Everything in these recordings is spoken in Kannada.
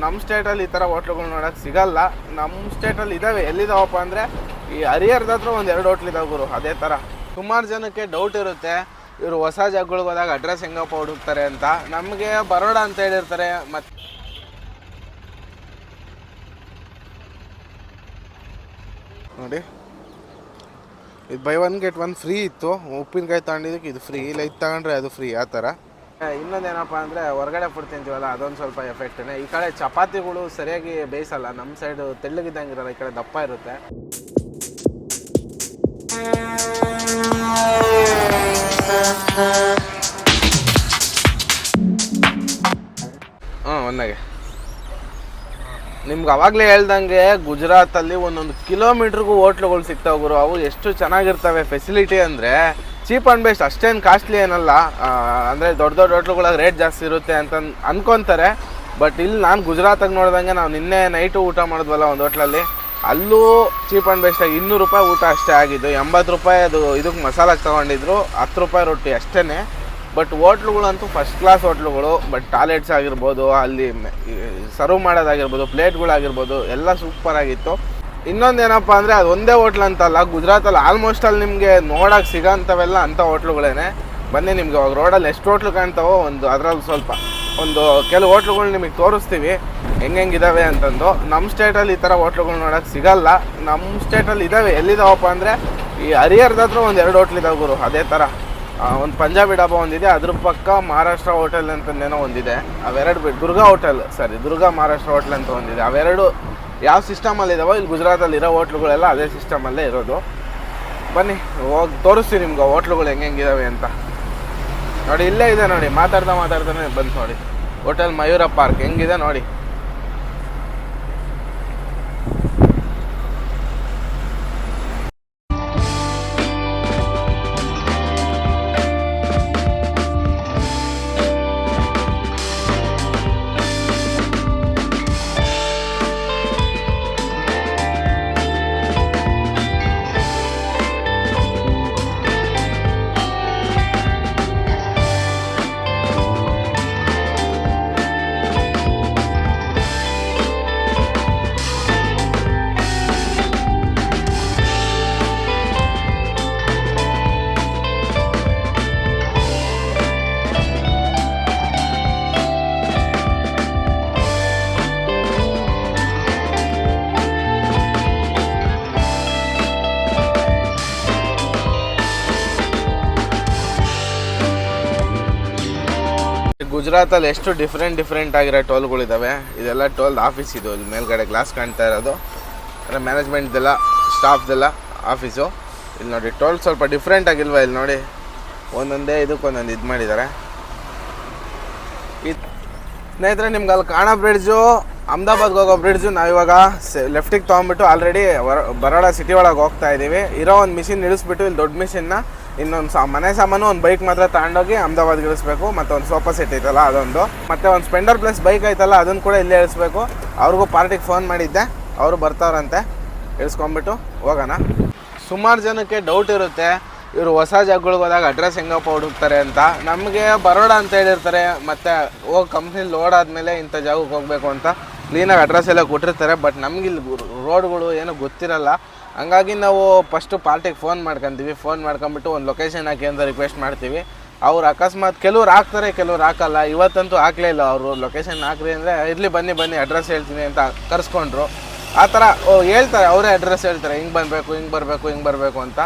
ನಮ್ಮ ಸ್ಟೇಟಲ್ಲಿ ಈ ಥರ ಹೋಟ್ಲುಗಳು ನೋಡೋಕ್ಕೆ ಸಿಗಲ್ಲ. ನಮ್ಮ ಸ್ಟೇಟಲ್ಲಿ ಇದ್ದಾವೆ. ಎಲ್ಲಿದ್ದಾವಪ್ಪ ಅಂದರೆ ಈ ಹರಿಹರದ ಹತ್ರ ಒಂದು 2 ಹೋಟ್ಲಿದ್ದಾವೆ ಗುರು. ಅದೇ ಥರ ಸುಮಾರು ಜನಕ್ಕೆ ಡೌಟ್ ಇರುತ್ತೆ, ಇವರು ಹೊಸ ಜಾಗಗಳಿಗೆ ಹೋದಾಗ ಅಡ್ರೆಸ್ ಹೆಂಗಪ್ಪ ಹುಡುಕ್ತಾರೆ ಅಂತ. ನಮಗೆ ಬರೋಡ ಅಂತ ಹೇಳಿರ್ತಾರೆ. ಮತ್ತು ನೋಡಿ, ಇದು ಬೈ 1 get 1 ಫ್ರೀ ಇತ್ತು. ಉಪ್ಪಿನಕಾಯಿ ತಗೊಂಡಿದ್ದಕ್ಕೆ ಇದು ಫ್ರೀ, ಇಲ್ಲ ಇದು ತಗೊಂಡ್ರೆ ಅದು ಫ್ರೀ, ಆ ಥರ. ಇನ್ನೊಂದೇನಪ್ಪ ಅಂದರೆ ಹೊರಗಡೆ ಫುಡ್ ತಿಂತೀವಲ್ಲ, ಅದೊಂದು ಸ್ವಲ್ಪ ಎಫೆಕ್ಟೇ. ಈ ಕಡೆ ಚಪಾತಿಗಳು ಸರಿಯಾಗಿ ಬೇಯಿಸಲ್ಲ. ನಮ್ಮ ಸೈಡು ತೆಳ್ಳಗಿದ್ದಂಗೆ ಇರಲ್ಲ, ಈ ಕಡೆ ದಪ್ಪ ಇರುತ್ತೆ. ಒಂದಾಗೆ ನಿಮ್ಗೆ ಅವಾಗಲೇ ಹೇಳ್ದಂಗೆ ಗುಜರಾತಲ್ಲಿ ಒಂದೊಂದು ಕಿಲೋಮೀಟ್ರಿಗೂ ಹೋಟ್ಲುಗಳು ಸಿಗ್ತಾವೆ ಗುರು. ಅವು ಎಷ್ಟು ಚೆನ್ನಾಗಿರ್ತವೆ ಫೆಸಿಲಿಟಿ ಅಂದರೆ ಚೀಪ್ ಆ್ಯಂಡ್ ಬೆಸ್ಟ್. ಅಷ್ಟೇನು ಕಾಸ್ಟ್ಲಿ ಏನಲ್ಲ. ಅಂದರೆ ದೊಡ್ಡ ದೊಡ್ಡ ಹೋಟ್ಲುಗಳಿಗೆ ರೇಟ್ ಜಾಸ್ತಿ ಇರುತ್ತೆ ಅಂತ ಅನ್ಕೊತಾರೆ. ಬಟ್ ಇಲ್ಲಿ ನಾನು ಗುಜರಾತಾಗಿ ನೋಡ್ದಂಗೆ, ನಾವು ನಿನ್ನೆ ನೈಟು ಊಟ ಮಾಡಿದ್ವಲ್ಲ ಒಂದು ಹೋಟ್ಲಲ್ಲಿ, ಅಲ್ಲೂ ಚೀಪ್ ಆ್ಯಂಡ್ ಬೆಸ್ಟಾಗಿ 200 ರೂಪಾಯಿ ಊಟ ಅಷ್ಟೇ ಆಗಿದ್ದು. 80 ರೂಪಾಯಿ ಅದು ಇದಕ್ಕೆ ಮಸಾಲಾಗೆ ತೊಗೊಂಡಿದ್ರು, 10 ರೂಪಾಯಿ ರೊಟ್ಟಿ ಅಷ್ಟೇ. ಬಟ್ ಹೋಟ್ಲುಗಳಂತೂ ಫಸ್ಟ್ ಕ್ಲಾಸ್ ಹೋಟ್ಲುಗಳು. ಬಟ್ ಟಾಯ್ಲೆಟ್ಸ್ ಆಗಿರ್ಬೋದು, ಅಲ್ಲಿ ಸರ್ವ್ ಮಾಡೋದಾಗಿರ್ಬೋದು, ಪ್ಲೇಟ್ಗಳಾಗಿರ್ಬೋದು, ಎಲ್ಲ ಸೂಪರಾಗಿತ್ತು. ಇನ್ನೊಂದೇನಪ್ಪ ಅಂದರೆ ಅದು ಒಂದೇ ಹೋಟ್ಲ್ ಅಂತಲ್ಲ, ಗುಜರಾತಲ್ಲಿ ಆಲ್ಮೋಸ್ಟ್ ಅಲ್ಲಿ ನಿಮಗೆ ನೋಡೋಕೆ ಸಿಗೋಂಥವೆಲ್ಲ ಅಂಥ ಹೋಟ್ಲುಗಳೇ. ಬನ್ನಿ, ನಿಮಗೆ ಅವಾಗ ರೋಡಲ್ಲಿ ಎಷ್ಟು ಹೋಟ್ಲು ಕಾಣ್ತಾವೋ ಒಂದು ಅದರಲ್ಲಿ ಸ್ವಲ್ಪ ಒಂದು ಕೆಲವು ಹೋಟ್ಲುಗಳು ನಿಮಗೆ ತೋರಿಸ್ತೀವಿ ಹೆಂಗಿದ್ದಾವೆ ಅಂತಂದು. ನಮ್ಮ ಸ್ಟೇಟಲ್ಲಿ ಈ ಥರ ಹೋಟ್ಲುಗಳು ನೋಡೋಕ್ಕೆ ಸಿಗಲ್ಲ. ನಮ್ಮ ಸ್ಟೇಟಲ್ಲಿ ಇದ್ದಾವೆ. ಎಲ್ಲಿದ್ದಾವಪ್ಪ ಅಂದರೆ ಈ ಹರಿಹರದ ಹತ್ರ ಒಂದು 2 ಹೋಟ್ಲಿದ್ದಾವೆ ಗುರು. ಅದೇ ಥರ ಒಂದು ಪಂಜಾಬಿ ಡಾಬಾ ಒಂದಿದೆ, ಅದ್ರ ಪಕ್ಕ ಮಹಾರಾಷ್ಟ್ರ ಹೋಟೆಲ್ ಅಂತಂದೇನೋ ಒಂದಿದೆ. ಅವೆರಡು ಬಿಟ್ಟು ದುರ್ಗಾ ಹೋಟೆಲ್, ದುರ್ಗಾ ಮಹಾರಾಷ್ಟ್ರ ಹೋಟ್ಲ್ ಅಂತ ಒಂದಿದೆ. ಅವೆರಡು ಯಾವ ಸಿಸ್ಟಮಲ್ಲಿ ಇದ್ದಾವೋ ಇಲ್ಲಿ ಗುಜರಾತಲ್ಲಿ ಇರೋ ಹೋಟ್ಲುಗಳೆಲ್ಲ ಅದೇ ಸಿಸ್ಟಮಲ್ಲೇ ಇರೋದು. ಬನ್ನಿ ಹೋಗಿ ತೋರಿಸ್ತೀವಿ ನಿಮ್ಗೆ ಹೋಟ್ಲುಗಳು ಹೆಂಗಿದ್ದಾವೆ ಅಂತ. ನೋಡಿ, ಇಲ್ಲೇ ಇದೆ ನೋಡಿ, ಮಾತಾಡ್ತಾನೆ ಬಂದು ನೋಡಿ ಹೋಟೆಲ್ ಮಯೂರ ಪಾರ್ಕ್ ಹೆಂಗಿದೆ ನೋಡಿ. ಗುಜರಾತಲ್ಲಿ ಎಷ್ಟು ಡಿಫ್ರೆಂಟ್ ಆಗಿರೋ ಟೋಲ್ಗಳಿದ್ದಾವೆ. ಇದೆಲ್ಲ ಟೋಲ್ ಆಫೀಸ್. ಇದು ಇಲ್ಲಿ ಮೇಲ್ಗಡೆ ಗ್ಲಾಸ್ ಕಾಣ್ತಾ ಇರೋದು ಅಂದರೆ ಮ್ಯಾನೇಜ್ಮೆಂಟ್ದೆಲ್ಲ ಸ್ಟಾಫ್ದೆಲ್ಲ ಆಫೀಸು. ಇಲ್ಲಿ ನೋಡಿ, ಟೋಲ್ ಸ್ವಲ್ಪ ಡಿಫ್ರೆಂಟ್ ಆಗಿಲ್ವ? ಇಲ್ಲಿ ನೋಡಿ, ಒಂದೊಂದೇ ಇದಕ್ಕೊಂದೊಂದು ಇದು ಮಾಡಿದ್ದಾರೆ. ಸ್ನೇಹಿತರೆ, ನಿಮ್ಗೆ ಅಲ್ಲಿ ಕಾಣೋ ಬ್ರಿಡ್ಜು ಅಹಮದಾಬಾದ್ಗೆ ಹೋಗೋ ಬ್ರಿಡ್ಜು. ನಾವಿವಾಗ ಲೆಫ್ಟಿಗೆ ತೊಗೊಂಡ್ಬಿಟ್ಟು ಆಲ್ರೆಡಿ ಬರೋಡ ಸಿಟಿ ಒಳಗೆ ಹೋಗ್ತಾ ಇದ್ದೀವಿ. ಇರೋ ಒಂದು ಮಿಷಿನ್ ಇಳಿಸ್ಬಿಟ್ಟು ಇಲ್ಲಿ ದೊಡ್ಡ ಮಿಷಿನ್ನ ಇನ್ನೊಂದು ಮನೆ ಸಾಮಾನು ಒಂದು ಬೈಕ್ ಮಾತ್ರ ತಗೊಂಡೋಗಿ ಅಹಮದಾಬಾದ್ಗೆ ಇಳಿಸ್ಬೇಕು. ಮತ್ತು ಒಂದು ಸೋಫಾ ಸೆಟ್ ಐತಲ್ಲ ಅದೊಂದು, ಮತ್ತು ಒಂದು ಸ್ಪೆಂಡರ್ ಪ್ಲಸ್ ಬೈಕ್ ಐತಲ್ಲ ಅದನ್ನು ಕೂಡ ಇಲ್ಲೇ ಇಳಿಸ್ಬೇಕು. ಅವ್ರಿಗೂ ಪಾರ್ಟಿಗೆ ಫೋನ್ ಮಾಡಿದ್ದೆ, ಅವರು ಬರ್ತಾವ್ರಂತೆ. ಇಳಿಸ್ಕೊಂಡ್ಬಿಟ್ಟು ಹೋಗೋಣ. ಸುಮಾರು ಜನಕ್ಕೆ ಡೌಟ್ ಇರುತ್ತೆ, ಇವರು ಹೊಸ ಜಾಗಗಳಿಗೆ ಹೋದಾಗ ಅಡ್ರೆಸ್ ಹೆಂಗಪ್ಪ ಹುಡುಕ್ತಾರೆ ಅಂತ. ನಮಗೆ ಬರೋಡ ಅಂತ ಹೇಳಿರ್ತಾರೆ, ಮತ್ತು ಹೋಗಿ ಕಂಪ್ನಿ ಲೋಡ್ ಆದಮೇಲೆ ಇಂಥ ಜಾಗಕ್ಕೆ ಹೋಗಬೇಕು ಅಂತ ಕ್ಲೀನಾಗಿ ಅಡ್ರೆಸ್ ಎಲ್ಲ ಕೊಟ್ಟಿರ್ತಾರೆ. ಬಟ್ ನಮಗಿಲ್ಲಿ ರೋಡ್ಗಳು ಏನೂ ಗೊತ್ತಿರಲ್ಲ. ಹಂಗಾಗಿ ನಾವು ಫಸ್ಟು ಪಾರ್ಟಿಗೆ ಫೋನ್ ಮಾಡ್ಕೊತೀವಿ. ಫೋನ್ ಮಾಡ್ಕೊಂಬಿಟ್ಟು ಒಂದು ಲೊಕೇಶನ್ ಹಾಕಿ ಅಂತ ರಿಕ್ವೆಸ್ಟ್ ಮಾಡ್ತೀವಿ. ಅವ್ರು ಅಕಸ್ಮಾತ್ ಕೆಲವ್ರು ಹಾಕ್ತಾರೆ, ಕೆಲವ್ರು ಹಾಕಲ್ಲ. ಇವತ್ತಂತೂ ಹಾಕಲೇ ಇಲ್ಲ ಅವರು. ಲೊಕೇಶನ್ ಹಾಕ್ರಿ ಅಂದರೆ ಇರಲಿ ಬನ್ನಿ ಅಡ್ರೆಸ್ ಹೇಳ್ತೀನಿ ಅಂತ ಕರೆಸ್ಕೊಂಡ್ರು. ಆ ಥರ ಹೇಳ್ತಾರೆ, ಅವರೇ ಅಡ್ರೆಸ್ ಹೇಳ್ತಾರೆ, ಹಿಂಗೆ ಬರಬೇಕು ಅಂತ.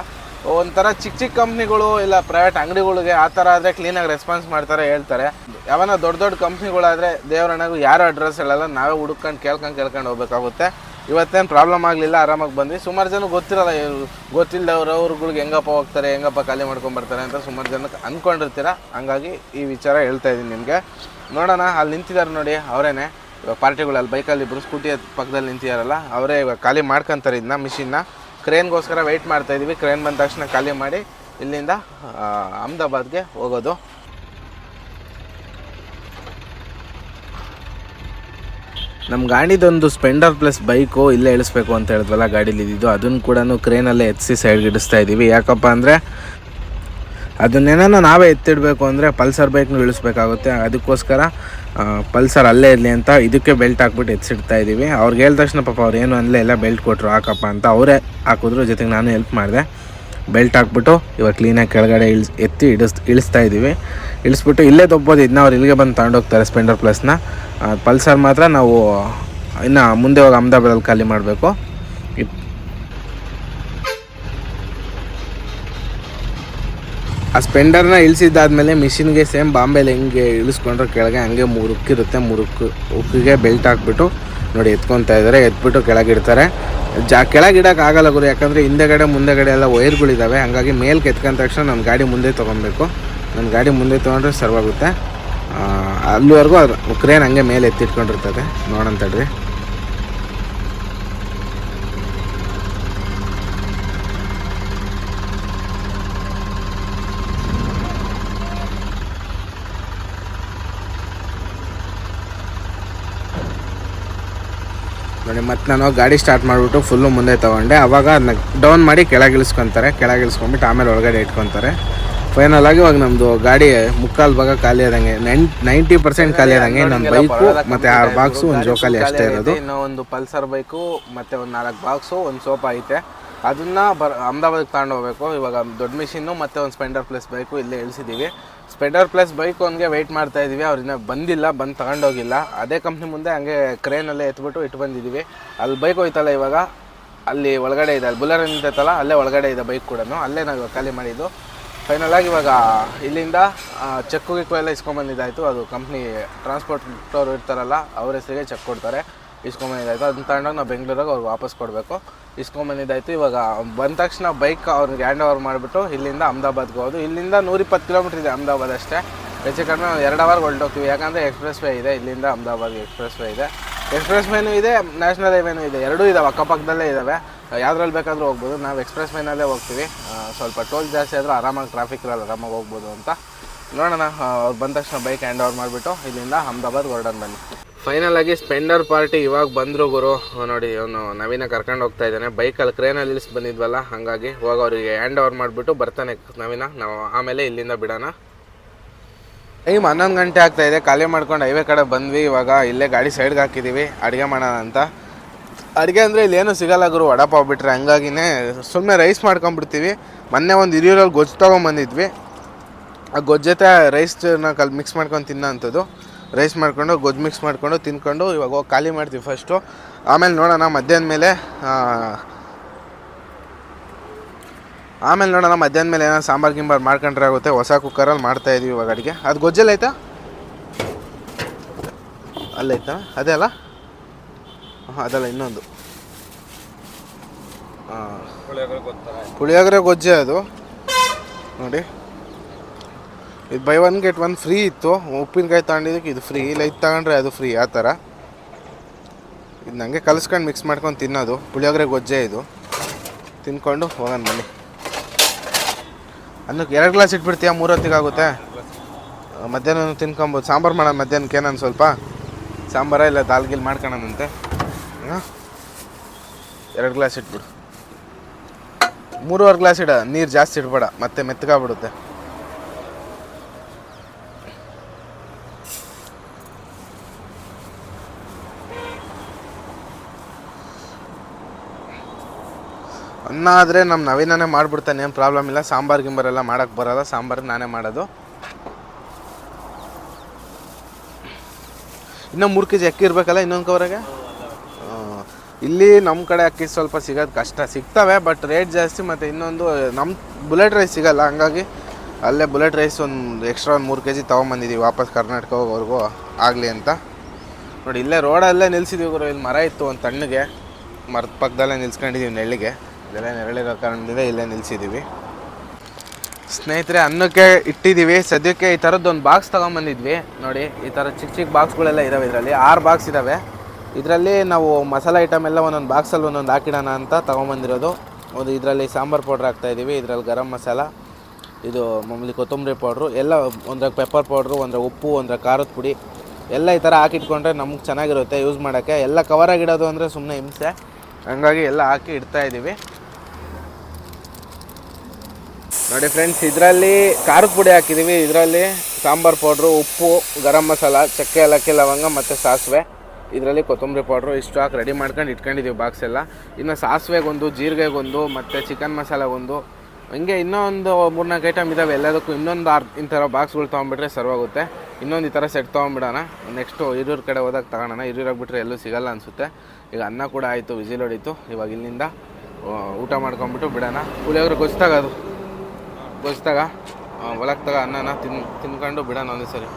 ಒಂಥರ ಚಿಕ್ಕ ಕಂಪ್ನಿಗಳು ಇಲ್ಲ ಪ್ರೈವೇಟ್ ಅಂಗಡಿಗಳಿಗೆ ಆ ಥರ ಆದರೆ ಕ್ಲೀನಾಗಿ ರೆಸ್ಪಾನ್ಸ್ ಮಾಡ್ತಾರೆ, ಹೇಳ್ತಾರೆ. ಯಾವನ ದೊಡ್ಡ ಕಂಪ್ನಿಗಳಾದರೆ ದೇವರಣ್ಣಗೂ ಯಾರು ಅಡ್ರೆಸ್ ಹೇಳಲ್ಲ, ನಾವೇ ಹುಡುಕೊಂಡು ಕೇಳ್ಕೊಂಡು ಹೋಗ್ಬೇಕಾಗುತ್ತೆ. ಇವತ್ತೇನು ಪ್ರಾಬ್ಲಮ್ ಆಗಲಿಲ್ಲ, ಆರಾಮಾಗಿ ಬಂದ್ವಿ. ಸುಮಾರು ಜನ ಗೊತ್ತಿರಲ್ಲ, ಗೊತ್ತಿಲ್ಲದವ್ರವ್ರಿಗೆ ಹೆಂಗಪ್ಪ ಹೋಗ್ತಾರೆ, ಹೆಂಗಪ್ಪ ಖಾಲಿ ಮಾಡ್ಕೊಂಬರ್ತಾರೆ ಅಂತ ಸುಮಾರು ಜನಕ್ಕೆ ಅಂದ್ಕೊಂಡಿರ್ತೀರ. ಹಂಗಾಗಿ ಈ ವಿಚಾರ ಹೇಳ್ತಾ ಇದ್ದೀನಿ ನಿಮಗೆ. ನೋಡೋಣ, ಅಲ್ಲಿ ನಿಂತಿದ್ದಾರೆ ನೋಡಿ, ಅವರೇನೆ ಪಾರ್ಟಿಗಳು. ಅಲ್ಲಿ ಬೈಕಲ್ಲಿ ಇಬ್ಬರು ಸ್ಕೂಟಿ ಪಕ್ಕದಲ್ಲಿ ನಿಂತಿದ್ದಾರಲ್ಲ, ಅವರೇ ಇವಾಗ ಖಾಲಿ ಮಾಡ್ಕೊತಾರೆ ಇದನ್ನ ಮಿಷಿನ್ನ. ಕ್ರೇನ್ಗೋಸ್ಕರ ವೆಯ್ಟ್ ಮಾಡ್ತಾಯಿದ್ದೀವಿ. ಕ್ರೇನ್ ಬಂದ ತಕ್ಷಣ ಖಾಲಿ ಮಾಡಿ ಇಲ್ಲಿಂದ ಅಹಮದಾಬಾದ್ಗೆ ಹೋಗೋದು. ನಮ್ಮ ಗಾಡಿದೊಂದು ಸ್ಪೆಂಡರ್ ಪ್ಲಸ್ ಬೈಕು ಇಲ್ಲೇ ಇಳಿಸ್ಬೇಕು ಅಂತ ಹೇಳಿದ್ವಲ್ಲ ಗಾಡೀಲಿ ಇದ್ದಿದ್ದು, ಅದನ್ನು ಕೂಡ ಕ್ರೇನಲ್ಲೇ ಎತ್ತಿ ಸೈಡ್ಗೆ ಇಡಿಸ್ತಾ ಇದ್ದೀವಿ. ಯಾಕಪ್ಪ ಅಂದರೆ ಅದನ್ನೇನೋ ನಾವೇ ಎತ್ತಿಡಬೇಕು ಅಂದರೆ ಪಲ್ಸರ್ ಬೈಕ್ನು ಇಳಿಸ್ಬೇಕಾಗುತ್ತೆ. ಅದಕ್ಕೋಸ್ಕರ ಪಲ್ಸರ್ ಅಲ್ಲೇ ಇರಲಿ ಅಂತ ಇದಕ್ಕೆ ಬೆಲ್ಟ್ ಹಾಕ್ಬಿಟ್ಟು ಎತ್ತಿಡ್ತಾ ಇದ್ದೀವಿ. ಅವ್ರಿಗೆ ಹೇಳಿದ ತಕ್ಷಣ ಪಾಪ ಅವ್ರು ಏನು ಅಲ್ಲೇ ಎಲ್ಲ ಬೆಲ್ಟ್ ಕೊಟ್ಟರು ಹಾಕಪ್ಪ ಅಂತ, ಅವರೇ ಹಾಕಿದ್ರು. ಜೊತೆಗೆ ನಾನು ಹೆಲ್ಪ್ ಮಾಡಿದೆ. ಬೆಲ್ಟ್ ಹಾಕ್ಬಿಟ್ಟು ಇವಾಗ ಕ್ಲೀನಾಗಿ ಕೆಳಗಡೆ ಎತ್ತಿ ಇಳಿಸ್ತಾ ಇದ್ದೀವಿ. ಇಳಿಸ್ಬಿಟ್ಟು ಇಲ್ಲೇ ತೊಗ್ಬೋದು. ಇದನ್ನ ಅವ್ರು ಇಲ್ಲಿಗೆ ಬಂದು ತಗೊಂಡೋಗ್ತಾರೆ ಸ್ಪೆಂಡರ್ ಪ್ಲಸ್ನ. ಪಲ್ಸರ್ ಮಾತ್ರ ನಾವು ಇನ್ನು ಮುಂದೆ ಹೋಗಿ ಅಹಮದಾಬಾದಲ್ಲಿ ಖಾಲಿ ಮಾಡಬೇಕು. ಆ ಸ್ಪೆಂಡರ್ನ ಇಳಿಸಿದ್ದಾದ್ಮೇಲೆ ಮಿಷಿನ್ಗೆ ಸೇಮ್ ಬಾಂಬೆಲಿ ಹೆಂಗೆ ಇಳಿಸ್ಕೊಂಡ್ರೆ ಕೆಳಗೆ ಹಂಗೆ 3 ಉಕ್ಕಿರುತ್ತೆ. 3 ಉಕ್ಕಿಗೆ ಬೆಲ್ಟ್ ಹಾಕ್ಬಿಟ್ಟು ನೋಡಿ ಎತ್ಕೊತಾ ಇದ್ದಾರೆ. ಎತ್ಬಿಟ್ಟು ಕೆಳಗಿಡ್ತಾರೆ. ಕೆಳಗಿಡಕ್ಕೆ ಆಗಲ್ಲ ಗುರು, ಯಾಕಂದರೆ ಹಿಂದೆಗಡೆ ಮುಂದೆಗಡೆ ಎಲ್ಲ ವೈರ್ಗಳಿದ್ದಾವೆ. ಹಾಗಾಗಿ ಮೇಲ್ಗೆ ಎತ್ಕೊಂಡ ತಕ್ಷಣ ನನ್ನ ಗಾಡಿ ಮುಂದೆ ತೊಗೊಬೇಕು. ನನ್ನ ಗಾಡಿ ಮುಂದೆ ತೊಗೊಂಡ್ರೆ ಸರ್ವಾಗುತ್ತೆ. ಅಲ್ಲಿವರೆಗೂ ಅದು ಕ್ರೇನ್ ಹಂಗೆ ಮೇಲೆ ಎತ್ತಿಟ್ಕೊಂಡಿರ್ತದೆ. ನೋಡೋಣ ತಡ್ರಿ. ನೋಡಿ ಮತ್ತೆ ನಾನು ಗಾಡಿ ಸ್ಟಾರ್ಟ್ ಮಾಡಿಬಿಟ್ಟು ಫುಲ್ಲು ಮುಂದೆ ತೊಗೊಂಡೆ. ಆವಾಗ ಅದನ್ನ ಡೌನ್ ಮಾಡಿ ಕೆಳಗಿಳಿಸ್ಕೊತಾರೆ. ಕೆಳಗಿಳಿಸ್ಕೊಂಬಿಟ್ಟು ಆಮೇಲೆ ಒಳಗಡೆ ಇಟ್ಕೊತಾರೆ. ಫೈನಲ್ ಆಗಿ ಇವಾಗ ನಮ್ಮದು ಗಾಡಿ ಮುಕ್ಕಾಲು ಭಾಗ ಖಾಲಿ ಆದಂಗೆ, 90% ಖಾಲಿ ಆದಂಗೆ. ನನ್ನ ಬೈಕು ಮತ್ತು 6 ಬಾಕ್ಸು, ಒಂದು ಜೋಕಾಲಿ ಅಷ್ಟೇ ಇರೋದು. ಇನ್ನೂ ಒಂದು ಪಲ್ಸರ್ ಬೈಕು ಮತ್ತು ಒಂದು 4 ಬಾಕ್ಸು, ಒಂದು ಸೋಫಾ ಐತೆ. ಅದನ್ನು ಅಹಮದಾಬಾದ್ಗೆ ತಗೊಂಡು ಹೋಗಬೇಕು. ಇವಾಗ ದೊಡ್ಡ ಮಿಷಿನ್ನು ಮತ್ತು ಒಂದು ಸ್ಪೆಂಡರ್ ಪ್ಲಸ್ ಬೈಕು ಇಲ್ಲೇ ಇಳಿಸಿದ್ದೀವಿ. ಸ್ಪೆಂಡರ್ ಪ್ಲಸ್ ಬೈಕ್ ಅವನಿಗೆ ವೆಯ್ಟ್ ಮಾಡ್ತಾ ಇದ್ದೀವಿ. ಅವ್ರನ್ನ ಬಂದಿಲ್ಲ, ಬಂದು ತಗೊಂಡೋಗಿಲ್ಲ. ಅದೇ ಕಂಪ್ನಿ ಮುಂದೆ ಹಂಗೆ ಕ್ರೇನಲ್ಲೇ ಎತ್ಬಿಟ್ಟು ಇಟ್ಟು ಬಂದಿದ್ದೀವಿ. ಅಲ್ಲಿ ಬೈಕ್ ಹೋಯ್ತಲ್ಲ ಇವಾಗ, ಅಲ್ಲಿ ಒಳಗಡೆ ಇದೆ, ಅಲ್ಲಿ ಬುಲರ್ ನಿಂತೈತಲ್ಲ ಅಲ್ಲೇ ಒಳಗಡೆ ಇದೆ ಬೈಕ್ ಕೂಡ. ಅಲ್ಲೇ ನಾವು ಇವಾಗ ಖಾಲಿ ಮಾಡಿದ್ದು. ಫೈನಲ್ ಆಗಿ ಇವಾಗ ಇಲ್ಲಿಂದ ಚೆಕ್ಕು ಗಿಕ್ಕು ಎಲ್ಲ ಇಸ್ಕೊಂಬಂದಿದ್ದಾಯಿತು. ಅದು ಕಂಪ್ನಿ ಟ್ರಾನ್ಸ್ಪೋರ್ಟವ್ರು ಇರ್ತಾರಲ್ಲ ಅವ್ರ ಹೆಸರಿಗೆ ಚೆಕ್ ಕೊಡ್ತಾರೆ. ಇಸ್ಕೊಂಬಂದಿದ್ದಾಯಿತು. ಅದನ್ನ ತಗೊಂಡೋಗಿ ನಾವು ಬೆಂಗಳೂರಿಗೆ ಅವ್ರಿಗೆ ವಾಪಸ್ ಕೊಡಬೇಕು. ಇಸ್ಕೊಂಬಂದಿದ್ದಾಯಿತು. ಇವಾಗ ಬಂದ ತಕ್ಷಣ ಬೈಕ್ ಅವ್ರಿಗೆ ಹ್ಯಾಂಡ್ ಓವರ್ ಮಾಡಿಬಿಟ್ಟು ಇಲ್ಲಿಂದ ಅಹಮದಾಬಾದ್ಗೆ ಹೋಗೋದು. ಇಲ್ಲಿಂದ 120 ಕಿಲೋಮೀಟ್ರ್ ಇದೆ ಅಹಮದಾಬಾದ್ ಅಷ್ಟೇ. ಹೆಚ್ಚು ಕಡಿಮೆ 2 ಅವರ್ಗೆ ಹೊರಟೋಗ್ತೀವಿ. ಯಾಕಂದರೆ ಎಕ್ಸ್ಪ್ರೆಸ್ ವೇ ಇದೆ, ಇಲ್ಲಿಂದ ಅಹಮದಾಬಾದ್ಗೆ ಎಕ್ಸ್ಪ್ರೆಸ್ ವೇ ಇದೆ. ಎಕ್ಸ್ಪ್ರೆಸ್ ವೇನೂ ಇದೆ, ನ್ಯಾಷನಲ್ ಹೈವೇನೂ ಇದೆ. ಎರಡೂ ಇದ್ದಾವೆ, ಅಕ್ಕಪಕ್ಕದಲ್ಲೇ ಇದ್ದಾವೆ. ಯಾವುದ್ರಲ್ಲಿ ಬೇಕಾದರೂ ಹೋಗ್ಬೋದು. ನಾವು ಎಕ್ಸ್ಪ್ರೆಸ್ ವೇನಲ್ಲೇ ಹೋಗ್ತೀವಿ. ಸ್ವಲ್ಪ ಟೋಲ್ ಜಾಸ್ತಿ ಆದರೂ ಆರಾಮಾಗಿ ಟ್ರಾಫಿಕ್ ಇರಲ್ಲ, ಆರಾಮಾಗಿ ಹೋಗ್ಬೋದು ಅಂತ. ನೋಡೋಣ. ಅವ್ರು ಬಂದ ತಕ್ಷಣ ಬೈಕ್ ಹ್ಯಾಂಡ್ ಓವರ್ ಮಾಡಿಬಿಟ್ಟು ಇಲ್ಲಿಂದ ಅಹಮದಾಬಾದ್ ಹೊರಡೋಣ ಬನ್ನಿ. ಫೈನಲ್ ಆಗಿ ಸ್ಪೆಂಡರ್ ಪಾರ್ಟಿ ಇವಾಗ ಬಂದರು ಗುರು. ನೋಡಿ ಅವನು ನವೀನ ಕರ್ಕೊಂಡು ಹೋಗ್ತಾ ಇದ್ದಾನೆ. ಬೈಕಲ್ಲಿ ಕ್ರೇನಲ್ಲಿ ಇಳಿಸಿ ಬಂದಿದ್ವಲ್ಲ, ಹಾಗಾಗಿ ಇವಾಗ ಅವರಿಗೆ ಹ್ಯಾಂಡ್ ಓವರ್ ಮಾಡಿಬಿಟ್ಟು ಬರ್ತಾನೆ ನವೀನ. ನಾವು ಆಮೇಲೆ ಇಲ್ಲಿಂದ ಬಿಡೋಣ. ಟೈಮ್ 11 ಗಂಟೆ ಆಗ್ತಾಯಿದೆ. ಖಾಲಿ ಮಾಡ್ಕೊಂಡು ಹೈವೇ ಕಡೆ ಬಂದ್ವಿ. ಇವಾಗ ಇಲ್ಲೇ ಗಾಡಿ ಸೈಡ್ಗೆ ಹಾಕಿದ್ದೀವಿ ಅಡುಗೆ ಮಾಡೋಣ ಅಂತ. ಅಡುಗೆ ಅಂದರೆ ಇಲ್ಲೇನು ಸಿಗಲ್ಲ ಗುರು, ವಡಾಪಾವ್ ಬಿಟ್ಟರೆ. ಹಂಗಾಗಿನೇ ಸುಮ್ಮನೆ ರೈಸ್ ಮಾಡ್ಕೊಂಬಿಡ್ತೀವಿ. ಮೊನ್ನೆ ಒಂದು ಹಿರಿಯೂರಲ್ಲಿ ಗೊಜ್ಜು ತೊಗೊಂಬಂದಿದ್ವಿ. ಆ ಗೊಜ್ಜು ಜೊತೆ ರೈಸ್ನ ಮಿಕ್ಸ್ ಮಾಡ್ಕೊಂಡು ತಿನ್ನೋ ಅಂಥದ್ದು. ರೈಸ್ ಮಾಡ್ಕೊಂಡು ಗೊಜ್ಜು ಮಿಕ್ಸ್ ಮಾಡ್ಕೊಂಡು ತಿನ್ಕೊಂಡು ಇವಾಗ ಹೋಗಿ ಖಾಲಿ ಮಾಡ್ತೀವಿ ಫಸ್ಟು. ಆಮೇಲೆ ನೋಡೋಣ ಮಧ್ಯಾಹ್ನ ಮೇಲೆ ಏನೋ ಸಾಂಬಾರು ಗಿಂಬಾರು ಮಾಡ್ಕೊಂಡ್ರೆ ಆಗುತ್ತೆ. ಹೊಸ ಕುಕ್ಕರಲ್ಲಿ ಮಾಡ್ತಾಯಿದ್ದೀವಿ ಇವಾಗ ಅಡುಗೆ. ಅದು ಗೊಜ್ಜೆಲ್ಲ ಆಯ್ತಾ? ಅಲ್ಲೈತಾ? ಅದೇ ಅಲ್ಲ? ಹಾಂ ಅದಲ್ಲ, ಇನ್ನೊಂದು ಪುಳಿಯೋಗರೆ ಗೊಜ್ಜೆ ಅದು. ನೋಡಿ ಇದು ಬೈ 1 get 1 ಫ್ರೀ ಇತ್ತು. ಉಪ್ಪಿನಕಾಯಿ ತಗೊಂಡಿದ್ದಕ್ಕೆ ಇದು ಫ್ರೀ, ಇಲ್ಲ ಇದು ತಗೊಂಡ್ರೆ ಅದು ಫ್ರೀ. ಆ ಥರ ಇದು ನನಗೆ ಕಲಿಸ್ಕೊಂಡು ಮಿಕ್ಸ್ ಮಾಡ್ಕೊಂಡು ತಿನ್ನೋದು. ಪುಳಿಯೋಗರೆ ಗೊಜ್ಜೆ ಇದು. ತಿನ್ಕೊಂಡು ಹೋಗೋಣ ಬನ್ನಿ. ಅನ್ನಕ್ಕೆ 2 ಗ್ಲಾಸ್ ಇಟ್ಬಿಡ್ತೀಯ? 3 ಹೊತ್ತಿಗೆ ಆಗುತ್ತೆ. ಮಧ್ಯಾಹ್ನ ತಿನ್ಕೊಬೋದು. ಸಾಂಬಾರು ಮಾಡೋಣ ಮಧ್ಯಾಹ್ನಕ್ಕೆ. ನಾನು ಸ್ವಲ್ಪ ಸಾಂಬಾರ ಇಲ್ಲ ದಾಲ್ಗಿಲ್ ಮಾಡ್ಕೊಳ್ಳೋಣಂತೆ. 2 ಗ್ಲಾಸ್ ಇಟ್ಬಿಡು. 3.5 ಗ್ಲಾಸ್ ಇಡ. ನೀರು ಜಾಸ್ತಿ ಇಡ್ಬೇಡ, ಮತ್ತೆ ಮೆತ್ತಗಾಗ್ಬಿಡುತ್ತೆ. ಅನ್ನ ಆದರೆ ನಮ್ಮ ನವೀನೇ ಮಾಡಿಬಿಡ್ತಾನೆ, ಏನು ಪ್ರಾಬ್ಲಮ್ ಇಲ್ಲ. ಸಾಂಬಾರು ಗಿಂಬಾರೆಲ್ಲ ಮಾಡೋಕ್ಕೆ ಬರೋಲ್ಲ. ಸಾಂಬಾರು ನಾನೇ ಮಾಡೋದು. ಇನ್ನೂ 3 kg ಅಕ್ಕಿ ಇರಬೇಕಲ್ಲ ಇನ್ನೊಂದು ಕವರಿಗೆ. ಇಲ್ಲಿ ನಮ್ಮ ಕಡೆ ಅಕ್ಕಿ ಸ್ವಲ್ಪ ಸಿಗೋದು ಕಷ್ಟ. ಸಿಗ್ತವೆ ಬಟ್ ರೇಟ್ ಜಾಸ್ತಿ. ಮತ್ತು ಇನ್ನೊಂದು ನಮ್ಮ ಬುಲೆಟ್ ರೈಸ್ ಸಿಗೋಲ್ಲ. ಹಂಗಾಗಿ ಅಲ್ಲೇ ಬುಲೆಟ್ ರೈಸ್ ಒಂದು ಎಕ್ಸ್ಟ್ರಾ 3 kg ತೊಗೊಂಬಂದಿದ್ದೀವಿ ವಾಪಸ್ ಕರ್ನಾಟಕ ಹೋಗೋವರೆಗೂ ಆಗಲಿ ಅಂತ. ನೋಡಿ ಇಲ್ಲೇ ರೋಡಲ್ಲೇ ನಿಲ್ಸಿದ್ದೀವಿ ಗುರು. ಇಲ್ಲಿ ಮರ ಇತ್ತು ಒಂದು ತಣ್ಣಗೆ, ಮರದ ಪಕ್ಕದಲ್ಲೇ ನಿಲ್ಸ್ಕೊಂಡಿದ್ದೀವಿ ನೆರಳಿಗೆ. ಇದೆಲ್ಲ ನೆರಳಿರೋ ಕಾರಣದಿಂದ ಇಲ್ಲೇ ನಿಲ್ಸಿದ್ದೀವಿ. ಸ್ನೇಹಿತರೆ ಅನ್ನಕ್ಕೆ ಇಟ್ಟಿದ್ದೀವಿ. ಸದ್ಯಕ್ಕೆ ಈ ಥರದ್ದು ಒಂದು ಬಾಕ್ಸ್ ತೊಗೊಂಬಂದಿದ್ವಿ. ನೋಡಿ ಈ ಥರ ಚಿಕ್ಕ ಚಿಕ್ಕ ಬಾಕ್ಸ್ಗಳೆಲ್ಲ ಇದ್ದಾವೆ. ಇದರಲ್ಲಿ 6 ಬಾಕ್ಸ್ ಇದ್ದಾವೆ. ಇದರಲ್ಲಿ ನಾವು ಮಸಾಲೆ ಐಟಮ್ ಎಲ್ಲ ಒಂದೊಂದು ಬಾಕ್ಸಲ್ಲಿ ಒಂದೊಂದು ಹಾಕಿಡೋಣ ಅಂತ ತೊಗೊಂಬಂದಿರೋದು. ಒಂದು ಇದರಲ್ಲಿ ಸಾಂಬಾರು ಪೌಡ್ರ್ ಹಾಕ್ತಾಯಿದ್ದೀವಿ, ಇದರಲ್ಲಿ ಗರಂ ಮಸಾಲ, ಇದು ಮಾಮೂಲಿ ಕೊತ್ತಂಬರಿ ಪೌಡ್ರು ಎಲ್ಲ, ಒಂದ್ರಾಗ ಪೆಪ್ಪರ್ ಪೌಡ್ರು, ಒಂದ್ರಾಗ ಉಪ್ಪು, ಒಂದ್ರಾಗ ಖಾರದ ಪುಡಿ ಎಲ್ಲ ಈ ಥರ ಹಾಕಿಟ್ಕೊಂಡ್ರೆ ನಮ್ಗೆ ಚೆನ್ನಾಗಿರುತ್ತೆ ಯೂಸ್ ಮಾಡೋಕ್ಕೆ. ಎಲ್ಲ ಕವರಾಗಿಡೋದು ಅಂದರೆ ಸುಮ್ಮನೆ ಹಿಂಸೆ. ಹಂಗಾಗಿ ಎಲ್ಲ ಹಾಕಿ ಇಡ್ತಾಯಿದ್ದೀವಿ. ನೋಡಿ ಫ್ರೆಂಡ್ಸ್, ಇದರಲ್ಲಿ ಖಾರದ ಪುಡಿ ಹಾಕಿದ್ದೀವಿ. ಇದರಲ್ಲಿ ಸಾಂಬಾರು ಪೌಡ್ರು, ಉಪ್ಪು, ಗರಂ ಮಸಾಲ, ಚಕ್ಕೆ, ಏಲಕ್ಕಿ, ಲವಂಗ ಮತ್ತು ಸಾಸಿವೆ, ಇದರಲ್ಲಿ ಕೊತ್ತಂಬರಿ ಪೌಡ್ರು ಇಷ್ಟು ಹಾಕಿ ರೆಡಿ ಮಾಡ್ಕೊಂಡು ಇಟ್ಕೊಂಡಿದ್ದೀವಿ ಬಾಕ್ಸ್ ಎಲ್ಲ. ಇನ್ನು ಸಾಸಿವೆಗೊಂದು, ಜೀರಿಗೆಗೊಂದು ಮತ್ತು ಚಿಕನ್ ಮಸಾಲೆಗೊಂದು, ಹಂಗೆ ಇನ್ನೊಂದು 3-4 ಐಟಮ್ ಇದ್ದಾವೆ. ಎಲ್ಲದಕ್ಕೂ ಇನ್ನೊಂದು ಈ ಥರ ಬಾಕ್ಸ್ಗಳು ತೊಗೊಂಡ್ಬಿಟ್ರೆ ಸರ್ವಾಗುತ್ತೆ. ಇನ್ನೊಂದು ಈ ಥರ ಸೆಟ್ ತೊಗೊಂಡ್ಬಿಡೋಣ. ನೆಕ್ಸ್ಟು ಹಿರಿಯೂರು ಕಡೆ ಹೋದಾಗ ತಗೋಣ. ಹಿರಿಯೂರಾಗಿ ಬಿಟ್ಟರೆ ಎಲ್ಲೂ ಸಿಗಲ್ಲ ಅನಿಸುತ್ತೆ. ಈಗ ಅನ್ನ ಕೂಡ ಆಯಿತು, ವಿಸಿಲ್ ಹೊಡಿತು. ಇವಾಗ ಇಲ್ಲಿಂದ ಊಟ ಮಾಡ್ಕೊಂಬಿಟ್ಟು ಬಿಡೋಣ. ಪುಳಿಯೋಗರೆ ಗೊಜ್ಜಾಗ ಒಳಗೆ ತಗ ಅನ್ನನ ತಿನ್ಕೊಂಡು ಬಿಡೋಣ ಒಂದೇ ಸರಿ.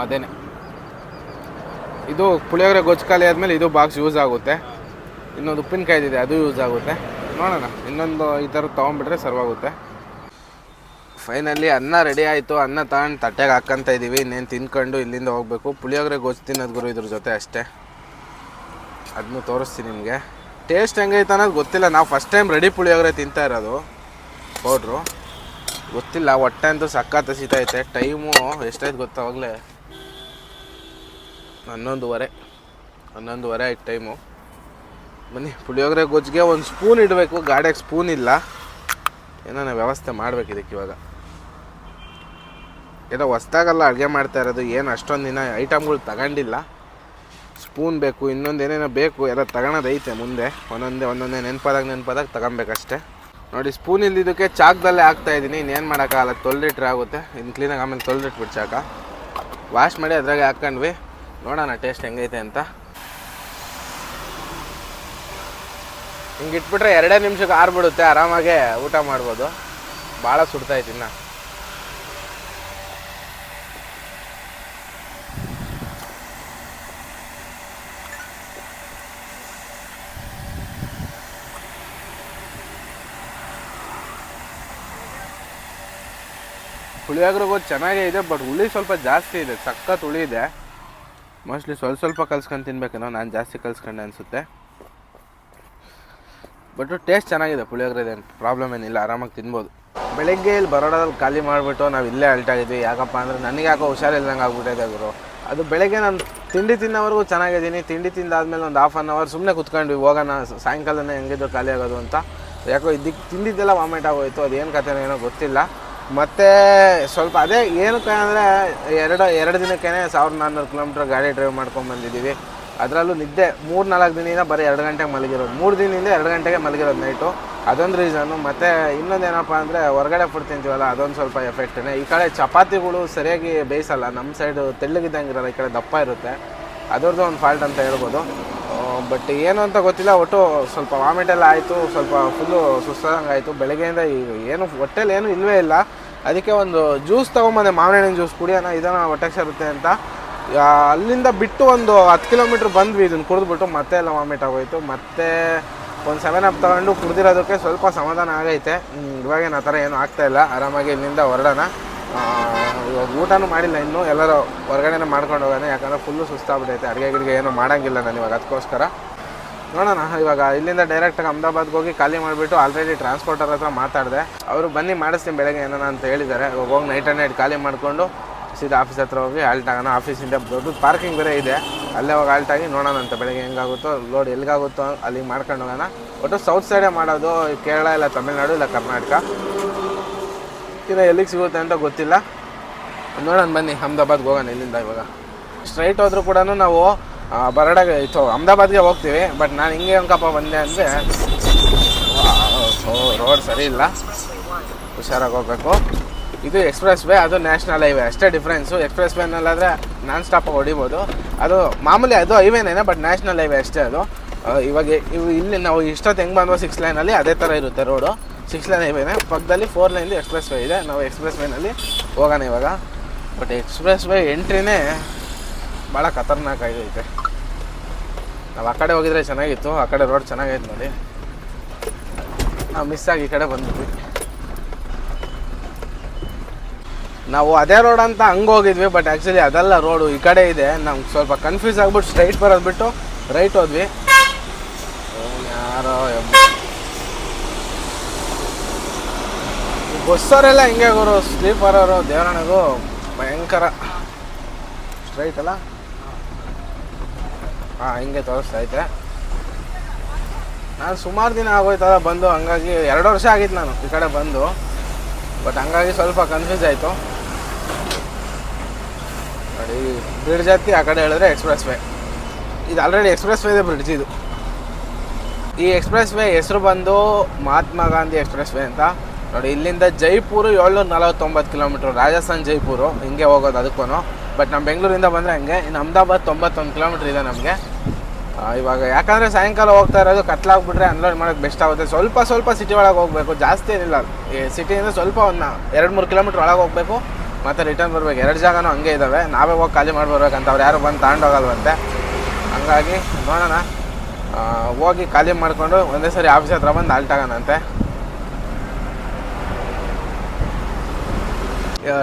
ಅದೇನೆ ಇದು ಪುಳಿಯೋಗರೆ ಗೊಜ್ಜು ಖಾಲಿ ಆದಮೇಲೆ ಇದು ಬಾಕ್ಸ್ ಯೂಸ್ ಆಗುತ್ತೆ. ಇನ್ನೊಂದು ಉಪ್ಪಿನಕಾಯ್ದಿದೆ, ಅದು ಯೂಸ್ ಆಗುತ್ತೆ. ನೋಡೋಣ, ಇನ್ನೊಂದು ಈ ಥರ ತೊಗೊಂಡ್ಬಿಟ್ರೆ ಸರ್ವಾಗುತ್ತೆ. ಫೈನಲಿ ಅನ್ನ ರೆಡಿ ಆಯಿತು. ಅನ್ನ ತಗೊಂಡು ತಟ್ಟೆಗೆ ಹಾಕ್ಕಂತ ಇದ್ದೀವಿ. ಇನ್ನೇನು ತಿನ್ಕೊಂಡು ಇಲ್ಲಿಂದ ಹೋಗಬೇಕು. ಪುಳಿಯೋಗರೆ ಗೊಜ್ಜು ತಿನ್ನೋದು ಗುರು ಇದ್ರ ಜೊತೆ ಅಷ್ಟೇ. ಅದನ್ನು ತೋರಿಸ್ತೀನಿ ನಿಮಗೆ. ಟೇಸ್ಟ್ ಹೆಂಗೈತೆ ಅನ್ನೋದು ಗೊತ್ತಿಲ್ಲ. ನಾವು ಫಸ್ಟ್ ಟೈಮ್ ರೆಡಿ ಪುಳಿಯೋಗರೆ ತಿಂತಾ ಇರೋದು. ಪೌಡ್ರು ಗೊತ್ತಿಲ್ಲ. ಹೊಟ್ಟೆ ಅಂತೂ ಸಖತ್ ಹಸಿತೈತೆ. ಟೈಮು ಎಷ್ಟಾಯ್ತು ಗೊತ್ತಾವಾಗಲೇ 11:30 ಆಯ್ತು ಟೈಮು. ಬನ್ನಿ, ಪುಳಿಯೋಗರೆ ಗೊಜ್ಜಿಗೆ ಒಂದು ಸ್ಪೂನ್ ಇಡಬೇಕು. ಗಾಡಿಯಾಗ ಸ್ಪೂನ್ ಇಲ್ಲ. ಏನೋ ವ್ಯವಸ್ಥೆ ಮಾಡಬೇಕು ಇದಕ್ಕೆ. ಇವಾಗ ಏನೋ ಹೊಸ್ದಾಗಲ್ಲ ಅಡುಗೆ ಮಾಡ್ತಾ ಇರೋದು. ಏನು ಅಷ್ಟೊಂದು ದಿನ ಐಟಮ್ಗಳು ತಗೊಂಡಿಲ್ಲ. ಸ್ಪೂನ್ ಬೇಕು, ಇನ್ನೊಂದು ಏನೇನೋ ಬೇಕು. ಎಲ್ಲ ತಗೊಳೋದೈತೆ ಮುಂದೆ. ಒಂದೊಂದೇ ನೆನಪಾದಾಗ ತಗೊಬೇಕಷ್ಟೆ. ನೋಡಿ, ಸ್ಪೂನ್ ಇಲ್ದಿದ್ದಕ್ಕೆ ಚಾಕ್ದಲ್ಲೇ ಹಾಕ್ತಾಯಿದ್ದೀನಿ. ಇನ್ನೇನು ಮಾಡೋಕ್ಕಾಗಲ್ಲ. ತೊಳೆದಿಟ್ರೆ ಆಗುತ್ತೆ. ಇನ್ನು ಕ್ಲೀನಾಗಿ ಆಮೇಲೆ ತೊಳೆದಿಟ್ಬಿಟ್ಟು ಚಾಕ ವಾಶ್ ಮಾಡಿ ಅದ್ರಾಗೆ ಹಾಕ್ಕೊಂಡ್ವಿ. ನೋಡೋಣ ಟೇಸ್ಟ್ ಹೆಂಗೈತೆ ಅಂತ. ಹಿಂಗೆ ಇಟ್ಬಿಟ್ರೆ 2 ನಿಮಿಷಕ್ಕೆ ಆರ್ಬಿಡುತ್ತೆ. ಆರಾಮಾಗೆ ಊಟ ಮಾಡ್ಬೋದು. ಭಾಳ ಸುಡ್ತಾಯ್ತು ಇನ್ನು. ಪುಳಿಯೋಗರೆ ಗೊಜ್ಜು ಚೆನ್ನಾಗೇ ಇದೆ, ಬಟ್ ಹುಳಿ ಸ್ವಲ್ಪ ಜಾಸ್ತಿ ಇದೆ. ಸಖತ್ ಹುಳಿ ಇದೆ. ಮೋಸ್ಟ್ಲಿ ಸ್ವಲ್ಪ ಕಲ್ಸ್ಕೊಂಡು ತಿನ್ಬೇಕೇನೋ. ನಾನು ಜಾಸ್ತಿ ಕಲ್ಸ್ಕೊಂಡೆ ಅನಿಸುತ್ತೆ. ಬಟ್ ಟೇಸ್ಟ್ ಚೆನ್ನಾಗಿದೆ. ಪುಳಿಯೋಗರೆ ಪ್ರಾಬ್ಲಮ್ ಏನಿಲ್ಲ, ಆರಾಮಾಗಿ ತಿನ್ಬೋದು. ಬೆಳಗ್ಗೆ ಇಲ್ಲಿ ಬರೋಡದಲ್ಲಿ ಖಾಲಿ ಮಾಡಿಬಿಟ್ಟು ನಾವು ಇಲ್ಲೇ ಅಲ್ಟಾಗಿದ್ವಿ. ಯಾಕಪ್ಪ ಅಂದರೆ ನನಗೆ ಯಾಕೋ ಹುಷಾರಿಲ್ದಂಗೆ ಆಗ್ಬಿಟ್ಟಿದೆ ಗುರು. ಅದು ಬೆಳಗ್ಗೆ ನಾನು ತಿಂಡಿ ತಿನ್ನೋವರೆಗೂ ಚೆನ್ನಾಗಿದ್ದೀನಿ. ತಿಂಡಿ ತಿಂದಾದ್ಮೇಲೆ ಒಂದು 1/2 ಅವರ್ ಸುಮ್ಮನೆ ಕುತ್ಕೊಂಡ್ವಿ. ಹೋಗೋಣ ಸಾಯಂಕಾಲನೇ ಹೆಂಗಿದ್ರು ಖಾಲಿ ಆಗೋದು ಅಂತ. ಯಾಕೋ ತಿಂದಿದ್ದೆಲ್ಲ ವಾಮಿಟ್ ಆಗೋಯ್ತು. ಅದೇನು ಕಥೆನೋ ಏನೋ ಗೊತ್ತಿಲ್ಲ. ಮತ್ತು ಸ್ವಲ್ಪ ಅದೇ ಏನಕ್ಕೆ ಅಂದರೆ 2 ದಿನಕ್ಕೇ 1400 ಕಿಲೋಮೀಟ್ರ್ ಗಾಡಿ ಡ್ರೈವ್ ಮಾಡ್ಕೊಂಬಂದಿದ್ದೀವಿ. ಅದರಲ್ಲೂ ನಿದ್ದೆ 3-4 ದಿನದಿಂದ ಬರೀ 2 ಗಂಟೆಗೆ ಮಲಗಿರೋದು. 3 ದಿನದಿಂದ 2 ಗಂಟೆಗೆ ಮಲಗಿರೋದು ನೈಟು. ಅದೊಂದು ರೀಸನ್ನು. ಮತ್ತು ಇನ್ನೊಂದೇನಪ್ಪ ಅಂದರೆ ಹೊರಗಡೆ ಫುಡ್ ತಿಂತೀವಲ್ಲ, ಅದೊಂದು ಸ್ವಲ್ಪ ಎಫೆಕ್ಟೇ. ಈ ಕಡೆ ಚಪಾತಿಗಳು ಸರಿಯಾಗಿ ಬೇಯಿಸಲ್ಲ. ನಮ್ಮ ಸೈಡು ತೆಳ್ಳಗಿದ್ದಂಗೆ ಇರೋಲ್ಲ, ಈ ಕಡೆ ದಪ್ಪ ಇರುತ್ತೆ. ಅದರದ್ದು ಒಂದು ಫಾಲ್ಟ್ ಅಂತ ಹೇಳ್ಬೋದು. ಬಟ್ ಏನು ಅಂತ ಗೊತ್ತಿಲ್ಲ. ಒಟ್ಟು ಸ್ವಲ್ಪ ವಾಮಿಟೆಲ್ಲ ಆಯಿತು. ಸ್ವಲ್ಪ ಫುಲ್ಲು ಸುಸ್ತಾದಂಗೆ ಆಯಿತು. ಬೆಳಗ್ಗೆಯಿಂದ ಏನು ಹೊಟ್ಟೆಲಿ ಏನೂ ಇಲ್ಲವೇ ಇಲ್ಲ. ಅದಕ್ಕೆ ಒಂದು ಜ್ಯೂಸ್ ತೊಗೊಂಬಂದೆ, ಮಾವಿನ ಹಣ್ಣಿನ ಜ್ಯೂಸ್ ಕುಡಿಯೋಣ, ಇದನ್ನು ಹೊಟ್ಟೆಗೆ ಸೇರುತ್ತೆ ಅಂತ. ಅಲ್ಲಿಂದ ಬಿಟ್ಟು ಒಂದು 10 ಕಿಲೋಮೀಟ್ರ್ ಬಂದ್ವಿ. ಇದನ್ನು ಕುಡಿದ್ಬಿಟ್ಟು ಮತ್ತೆ ಎಲ್ಲ ವಾಮಿಟ್ ಆಗೋಯ್ತು. ಮತ್ತೆ ಒಂದು 7 ಅಪ್ ತೊಗೊಂಡು ಕುಡಿದಿರೋದಕ್ಕೆ ಸ್ವಲ್ಪ ಸಮಾಧಾನ ಆಗೈತೆ. ಇವಾಗೇನು ಆ ಥರ ಏನೂ ಆಗ್ತಾಯಿಲ್ಲ. ಆರಾಮಾಗಿ ಇಲ್ಲಿಂದ ಹೊರಡೋಣ. ಇವಾಗ ಊಟನೂ ಮಾಡಿಲ್ಲ ಇನ್ನೂ. ಎಲ್ಲರೂ ಹೊರಗಡೆನೇ ಮಾಡ್ಕೊಂಡು ಹೋಗೋಣ. ಯಾಕಂದರೆ ಫುಲ್ಲು ಸುಸ್ತಾಗ್ಬಿಟ್ಟೈತೆ. ಅಡುಗೆ ಏನೂ ಮಾಡೋಂಗಿಲ್ಲ ನಾನು ಇವಾಗ. ಅದಕ್ಕೋಸ್ಕರ ನೋಡೋಣ. ಇವಾಗ ಇಲ್ಲಿಂದ ಡೈರೆಕ್ಟಾಗಿ ಅಹಮದಾಬಾದ್ಗೆ ಹೋಗಿ ಖಾಲಿ ಮಾಡಿಬಿಟ್ಟು ಆಲ್ರೆಡಿ ಟ್ರಾನ್ಸ್ಪೋರ್ಟರ್ ಹತ್ರ ಮಾತಾಡಿದೆ. ಅವರು ಬನ್ನಿ ಮಾಡಿಸ್ತೀನಿ ಬೆಳಗ್ಗೆ ಏನೋ ಅಂತ ಹೇಳಿದ್ದಾರೆ. ಇವಾಗ ಹೋಗಿ ನೈಟ್ ಖಾಲಿ ಮಾಡಿಕೊಂಡು ಸೀದಾ ಆಫೀಸ್ ಹತ್ರ ಹೋಗಿ ಆಲ್ಟ್ ಆಗೋಣ. ಆಫೀಸಿಂದ ದೊಡ್ಡ ಪಾರ್ಕಿಂಗ್ ಬೇರೆ ಇದೆ. ಅಲ್ಲೇ ಹೋಗಿ ಆಲ್ಟಾಗಿ ನೋಡೋಣ ಅಂತ ಬೆಳಗ್ಗೆ ಹೆಂಗಾಗುತ್ತೋ ಲೋಡ್ ಎಲ್ಲಿಗಾಗುತ್ತೋ ಅಲ್ಲಿಗೆ ಮಾಡ್ಕೊಂಡು ಹೋಗೋಣ. ಒಟ್ಟು ಸೌತ್ ಸೈಡೇ ಮಾಡೋದು. ಕೇರಳ ಇಲ್ಲ ತಮಿಳ್ನಾಡು ಇಲ್ಲ ಕರ್ನಾಟಕ. ಇನ್ನು ಎಲ್ಲಿಗೆ ಸಿಗುತ್ತೆ ಅಂತ ಗೊತ್ತಿಲ್ಲ. ನೋಡೋಣ ಬನ್ನಿ. ಅಹಮದಾಬಾದ್ಗೆ ಹೋಗೋಣ ಇಲ್ಲಿಂದ. ಇವಾಗ ಸ್ಟ್ರೈಟ್ ಹೋದ್ರೂ ಕೂಡ ನಾವು ಬರೋಡಾಗೆ ಅಹಮದಾಬಾದ್ಗೆ ಹೋಗ್ತೀವಿ. ಬಟ್ ನಾನು ಹಿಂಗೆ ಹೆಂಗಪ್ಪ ಬಂದೆ ಅಂದರೆ ರೋಡ್ ಸರಿ ಇಲ್ಲ, ಹುಷಾರಾಗಿ ಹೋಗ್ಬೇಕು. ಇದು ಎಕ್ಸ್ಪ್ರೆಸ್ ವೇ, ಅದು ನ್ಯಾಷನಲ್ ಹೈವೇ, ಅಷ್ಟೇ ಡಿಫ್ರೆನ್ಸು. ಎಕ್ಸ್ಪ್ರೆಸ್ ವೇನಲ್ಲಾದರೆ ನಾನ್ ಸ್ಟಾಪಾಗಿ ಹೊಡಿಬೋದು. ಅದು ಮಾಮೂಲಿ ಅದು ಹೈವೇನೇ, ಬಟ್ ನ್ಯಾಷನಲ್ ಹೈವೇ ಅಷ್ಟೇ ಅದು. ಇವಾಗ ಇಲ್ಲಿ ನಾವು ಇಷ್ಟೊತ್ತು ಹೆಂಗೆ ಬಂದ್ವೋ 6 ಲೈನಲ್ಲಿ ಅದೇ ಥರ ಇರುತ್ತೆ ರೋಡು. 6 ಲೈನ್ ಹೈವೇನೇ. ಪಕ್ಕದಲ್ಲಿ 4 ಲೈನ್ದು ಎಕ್ಸ್ಪ್ರೆಸ್ ವೇ ಇದೆ. ನಾವು ಎಕ್ಸ್ಪ್ರೆಸ್ ವೇನಲ್ಲಿ ಹೋಗೋಣ ಇವಾಗ. ಬಟ್ ಎಕ್ಸ್ಪ್ರೆಸ್ ವೇ ಎಂಟ್ರಿನೇ ಭಾಳ ಖತರ್ನಾಕ್ ಆಗೈತೆ. ನಾವು ಆ ಕಡೆ ಹೋಗಿದ್ರೆ ಚೆನ್ನಾಗಿತ್ತು. ಆ ಕಡೆ ರೋಡ್ ಚೆನ್ನಾಗೈತೆ ನೋಡಿ. ನಾವು ಮಿಸ್ ಆಗಿ ಈ ಕಡೆ ಬಂದ್ಬಿಟ್ವಿ. ನಾವು ಅದೇ ರೋಡ್ ಅಂತ ಹಂಗೆ ಹೋಗಿದ್ವಿ. ಬಟ್ ಆ್ಯಕ್ಚುಲಿ ಅದೆಲ್ಲ ರೋಡು ಈ ಕಡೆ ಇದೆ. ನಮ್ಗೆ ಸ್ವಲ್ಪ ಕನ್ಫ್ಯೂಸ್ ಆಗ್ಬಿಟ್ಟು ಸ್ಟ್ರೈಟ್ ಬರೋದು ಬಿಟ್ಟು ರೈಟ್ ಹೋದ್ವಿ. ಯಾರೋ ಬಸ್ಸವರೆಲ್ಲ ಹಿಂಗೆ ಗುರು, ಸ್ಲೀಪರ್ ಅವರು ದೇವರಣೆಗೂ ಭಯಂಕರ ಸ್ಟ್ರೈಟ್ ಅಲ್ಲ. ಹಿಂಗೆ ತೋರಿಸ್ತೈತೆ. ನಾನು ಸುಮಾರು ದಿನ ಆಗೋಯ್ತಲ್ಲ ಬಂದು, ಹಂಗಾಗಿ 2 ವರ್ಷ ಆಗಿತ್ತು ನಾನು ಈ ಕಡೆ ಬಂದು. ಬಟ್ ಹಂಗಾಗಿ ಸ್ವಲ್ಪ ಕನ್ಫ್ಯೂಸ್ ಆಯಿತು ನೋಡಿ. ಬ್ರಿಡ್ಜ್ ಹತ್ತಿ ಆ ಕಡೆ ಹೇಳಿದ್ರೆ ಎಕ್ಸ್ಪ್ರೆಸ್ ವೇ. ಇದು ಆಲ್ರೆಡಿ ಎಕ್ಸ್ಪ್ರೆಸ್ ವೇ ಇದೆ ಬ್ರಿಡ್ಜ್ ಇದು. ಈ ಎಕ್ಸ್ಪ್ರೆಸ್ ವೇ ಹೆಸರು ಬಂದು ಮಹಾತ್ಮ ಗಾಂಧಿ ಎಕ್ಸ್ಪ್ರೆಸ್ ವೇ ಅಂತ. ನೋಡಿ ಇಲ್ಲಿಂದ ಜೈಪುರು 749 ಕಿಲೋಮೀಟ್ರ್, ರಾಜಸ್ಥಾನ್ ಜೈಪುರು ಹಿಂಗೆ ಹೋಗೋದು ಅದಕ್ಕೂ. ಬಟ್ ನಮ್ಮ ಬೆಂಗಳೂರಿಂದ ಬಂದರೆ ಹಂಗೆ. ಇನ್ನು ಅಹಮದಾಬಾದ್ 91 ಕಿಲೋಮೀಟ್ರ್ ಇದೆ ನಮಗೆ. ಇವಾಗ ಯಾಕಂದರೆ ಸಾಯಂಕಾಲ ಹೋಗ್ತಾ ಇರೋದು, ಕತ್ಲಾಗ್ಬಿಟ್ರೆ ಅನ್ಲೋಡ್ ಮಾಡೋಕ್ಕೆ ಬೆಸ್ಟ್ ಆಗುತ್ತೆ. ಸ್ವಲ್ಪ ಸಿಟಿ ಒಳಗೆ ಹೋಗಬೇಕು, ಜಾಸ್ತಿ ಏನಿಲ್ಲ. ಈ ಸಿಟಿಯಿಂದ ಸ್ವಲ್ಪ ಒಂದು 2-3 ಕಿಲೋಮೀಟ್ರ್ ಒಳಗೆ ಹೋಗಬೇಕು, ಮತ್ತು ರಿಟರ್ನ್ ಬರಬೇಕು. 2 ಜಾಗನೂ ಹಂಗೆ ಇದ್ದಾವೆ. ನಾವೇ ಹೋಗಿ ಖಾಲಿ ಮಾಡ್ಬರ್ಬೇಕಂತ, ಅವ್ರು ಯಾರು ಬಂದು ತಗೊಂಡೋಗಲ್ವಂತೆ. ಹಂಗಾಗಿ ನೋಡೋಣ, ಹೋಗಿ ಖಾಲಿ ಮಾಡಿಕೊಂಡು ಒಂದೇ ಸರಿ ಆಫೀಸ್ ಹತ್ರ ಬಂದು ಆಲ್ಟಾಗೋಣಂತೆ.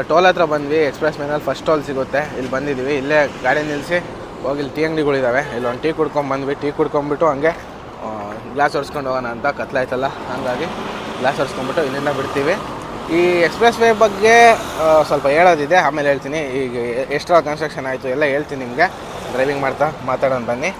ಟೋಲ್ ಹತ್ರ ಬಂದ್ವಿ. ಎಕ್ಸ್ಪ್ರೆಸ್ ವೇನಲ್ಲಿ ಫಸ್ಟ್ ಟೋಲ್ ಸಿಗುತ್ತೆ. ಇಲ್ಲಿ ಬಂದಿದ್ದೀವಿ. ಇಲ್ಲೇ ಗಾಡಿ ನಿಲ್ಲಿಸಿ ಹೋಗಿ ಇಲ್ಲಿ ಟೀ ಅಂಗಡಿಗಳಿದ್ದಾವೆ. ಇಲ್ಲೊಂದು ಟೀ ಕುಡ್ಕೊಂಡ್ಬಂದ್ವಿ. ಟೀ ಕುಡ್ಕೊಂಡ್ಬಿಟ್ಟು ಹಂಗೆ ಗ್ಲಾಸ್ ಒರೆಸ್ಕೊಂಡು ಹೋಗೋಣ ಅಂತ, ಕತ್ಲಾಯ್ತಲ್ಲ ಹಂಗಾಗಿ ಗ್ಲಾಸ್ ಒರೆಸ್ಕೊಂಡ್ಬಿಟ್ಟು ಇಲ್ಲಿಂದ ಬಿಡ್ತೀವಿ. ಈ ಎಕ್ಸ್ಪ್ರೆಸ್ ವೇ ಬಗ್ಗೆ ಸ್ವಲ್ಪ ಹೇಳೋದಿದೆ, ಆಮೇಲೆ ಹೇಳ್ತೀನಿ. ಈಗ ಎಷ್ಟರ ಕನ್ಸ್ಟ್ರಕ್ಷನ್ ಆಯಿತು ಎಲ್ಲ ಹೇಳ್ತೀನಿ ನಿಮಗೆ. ಡ್ರೈವಿಂಗ್ ಮಾಡ್ತಾ ಮಾತಾಡೋಣ ಬನ್ನಿ.